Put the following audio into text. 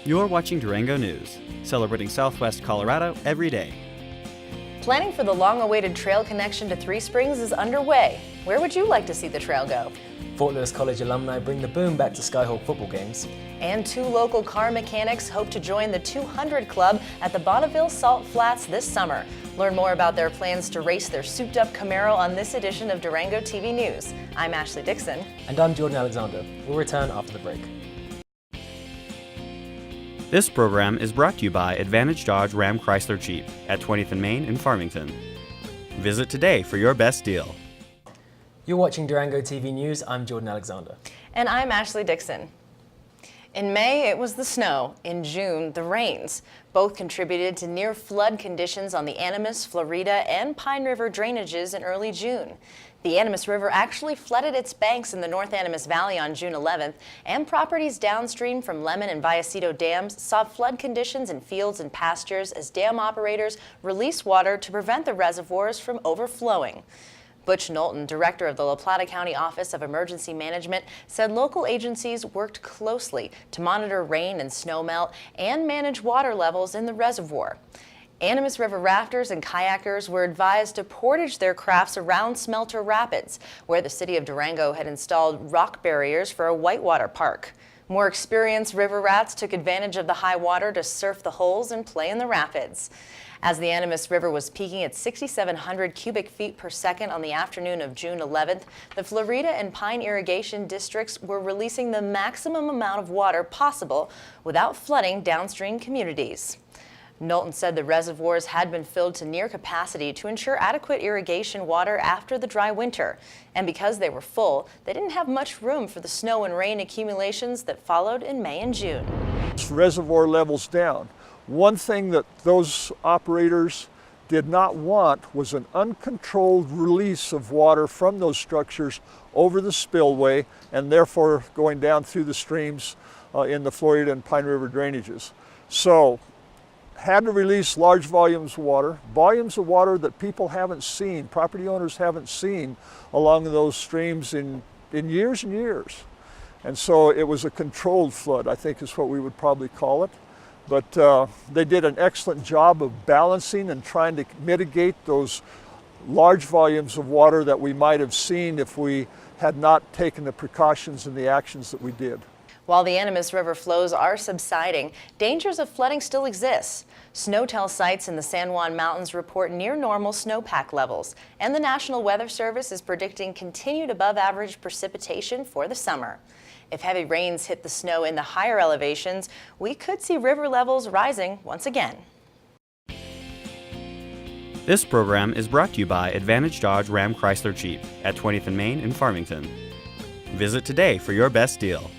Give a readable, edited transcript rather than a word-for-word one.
You're watching Durango News, celebrating Southwest Colorado every day. Planning for the long-awaited trail connection to Three Springs is underway. Where would you like to see the trail go? Fort Lewis College alumni bring the boom back to Skyhawk football games. And 2 local car mechanics hope to join the 200 Club at the Bonneville Salt Flats this summer. Learn more about their plans to race their souped-up Camaro on this edition of Durango TV News. I'm Ashley Dixon. And I'm Jordan Alexander. We'll return after the break. This program is brought to you by Advantage Dodge Ram Chrysler Jeep at 20th and Main in Farmington. Visit today for your best deal. You're watching Durango TV News. I'm Jordan Alexander. And I'm Ashley Dixon. In May, it was the snow. In June, the rains. Both contributed to near flood conditions on the Animas, Florida, and Pine River drainages in early June. The Animas River actually flooded its banks in the North Animas Valley on June 11th, and properties downstream from Lemon and Vallecito dams saw flood conditions in fields and pastures as dam operators released water to prevent the reservoirs from overflowing. Butch Knowlton, director of the La Plata County Office of Emergency Management, said local agencies worked closely to monitor rain and snowmelt and manage water levels in the reservoir. Animas River rafters and kayakers were advised to portage their crafts around Smelter Rapids, where the city of Durango had installed rock barriers for a whitewater park. More experienced river rats took advantage of the high water to surf the holes and play in the rapids. As the Animas River was peaking at 6,700 cubic feet per second on the afternoon of June 11th, the Florida and Pine irrigation districts were releasing the maximum amount of water possible without flooding downstream communities. Knowlton said the reservoirs had been filled to near capacity to ensure adequate irrigation water after the dry winter. And because they were full, they didn't have much room for the snow and rain accumulations that followed in May and June. Reservoir levels down. One thing that those operators did not want was an uncontrolled release of water from those structures over the spillway and therefore going down through the streams in the Florida and Pine River drainages. So, had to release large volumes of water that people haven't seen, property owners haven't seen along those streams in years and years. And so it was a controlled flood, I think is what we would probably call it. But they did an excellent job of balancing and trying to mitigate those large volumes of water that we might have seen if we had not taken the precautions and the actions that we did. While the Animas River flows are subsiding, dangers of flooding still exist. Snowtel sites in the San Juan Mountains report near normal snowpack levels, and the National Weather Service is predicting continued above-average precipitation for the summer. If heavy rains hit the snow in the higher elevations, we could see river levels rising once again. This program is brought to you by Advantage Dodge Ram Chrysler Jeep at 20th and Main in Farmington. Visit today for your best deal.